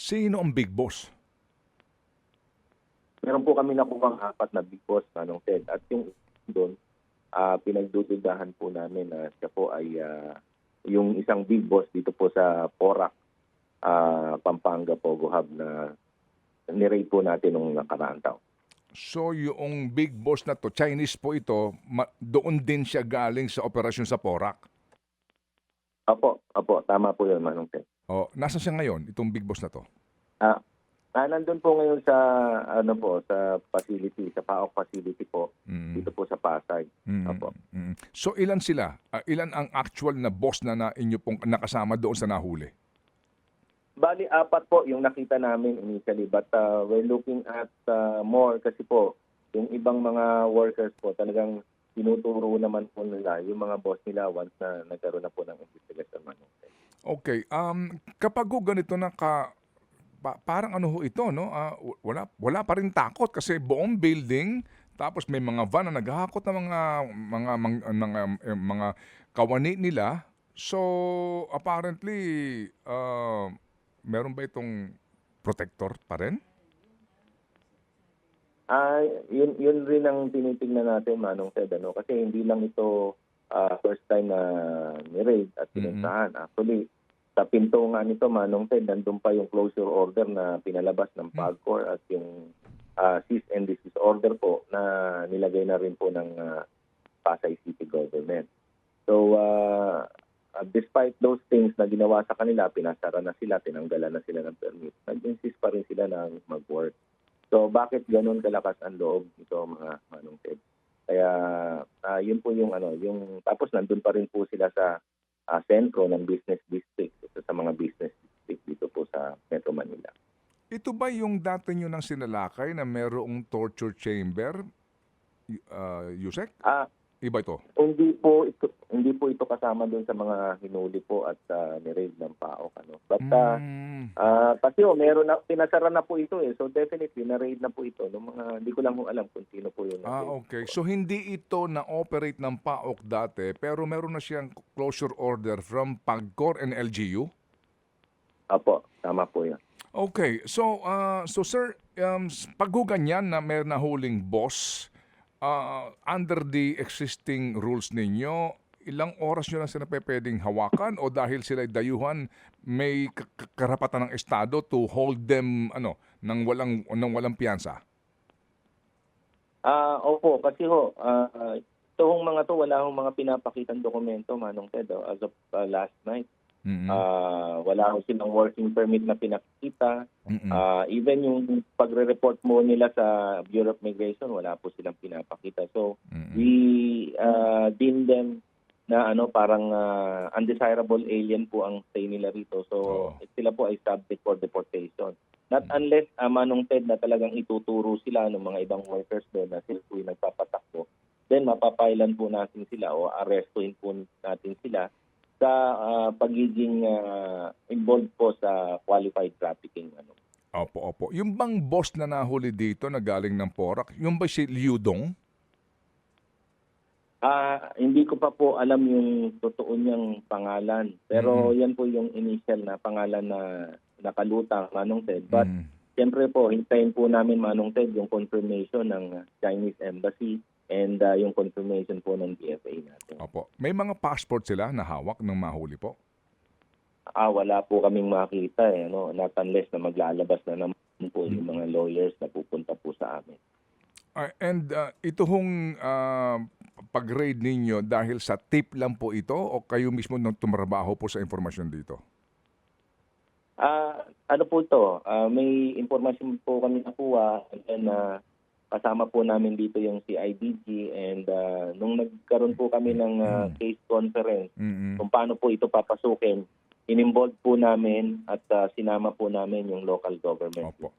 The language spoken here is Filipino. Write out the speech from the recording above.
Sino ang big boss? Meron po kami nakuhang 4 na big boss, Manong Ted. At yung doon, pinagdududahan po namin na siya po ay yung isang big boss dito po sa Porac, Pampanga, Pogo Hub na niraid po natin nung nakaraang taon. So yung big boss na to, Chinese po ito, doon din siya galing sa operasyon sa Porac. Opo, tama po yun, Manong Ted. O, nasaan siya ngayon, itong big boss na to? Ah, nandun po ngayon sa sa facility, sa PAOK facility po, dito po sa Pasay. Opo. So ilan sila? Ilan ang actual na boss na inyo pong nakasama doon sa nahuli? Bali, 4 po yung nakita namin initially, but we're looking at more kasi po yung ibang mga workers po talagang tinuturo naman po nila yung mga boss nila once na nagkaroon na po ng investigation. Okay, kapag ho ganito na parang ano ho ito, no? Wala pa rin takot kasi buong building, tapos may mga van na naghahakot ng mga kawani nila. So apparently meron ba itong protector pa rin? Yun rin ang tinitingnan natin, Manong Ted, kasi hindi lang ito first time na ni-raid at pinuntahan. Actually, sa pinto nga nito, Manong Ted, nandun pa yung closure order na pinalabas ng PAGCOR at yung cease and desist order po na nilagay na rin po ng Pasay City Government. So, despite those things na ginawa sa kanila, pinasara na sila, tinanggalan na sila ng permit, nag-insist pa rin sila na mag-work. So, bakit ganun kalakas ang loob nito, mga Manong Ted? Kaya, yun po yung tapos nandun pa rin po sila sa sentro ng business district, sa mga business district dito po sa Metro Manila. Ito ba yung dati nyo nang sinalakay na merong torture chamber, Yusek? Iba ito? Hindi po ito kasama doon sa mga hinuli po at ni-raid ng PAOK. But kasi meron na, pinasara na po ito so definitely na-raid na po ito. Hindi ko lang alam kung sino po yun. Okay. So hindi ito na-operate ng PAOK dati, pero meron na siyang closure order from PAGCOR and LGU? Apo, tama po yan. Okay. So sir, pag ganyan na may nahuling boss, under the existing rules ninyo, ilang oras nyo lang sila pwedeng hawakan o dahil sila dayuhan, may karapatan ng Estado to hold them nang walang piyansa? Opo, kasi itong mga to, wala hong mga pinapakitang dokumento, Manong Ted, as of last night. Wala ho silang working permit na pinakita. Even yung pagre-report mo nila sa Bureau of Migration, wala po silang pinapakita. So, we deem them na parang undesirable alien po ang stay nila rito. So, sila po ay subject for deportation. Not unless, Manong Ted, na talagang ituturo sila ng mga ibang workers doon na sila po yung nagpapatakbo, then mapapailan po natin sila o arrestuhin po natin sila sa pagiging involved po sa qualified trafficking. Opo. Yung bang boss na nahuli dito na galing ng Porac, yung ba si Liu Dong? Hindi ko pa po alam yung totoo niyang pangalan. Pero yan po yung initial na pangalan na nakalutang, Manong Ted. But siyempre po, hintayin po namin, Manong Ted, yung confirmation ng Chinese Embassy and yung confirmation po ng DFA natin. Opo. May mga passport sila na hawak ng mahuli po? Wala po kaming makita not unless na maglalabas na naman po yung mga lawyers na pupunta po sa amin. And ito hong pag-raid ninyo dahil sa tip lang po ito o kayo mismo nang tumrabaho po sa informasyon dito? Ano po ito? May informasyon po kami nakuha and then kasama po namin dito yung CIDG and nung nagkaroon po kami ng case conference kung paano po ito papasukin, in-involve po namin at sinama po namin yung local government. Opo.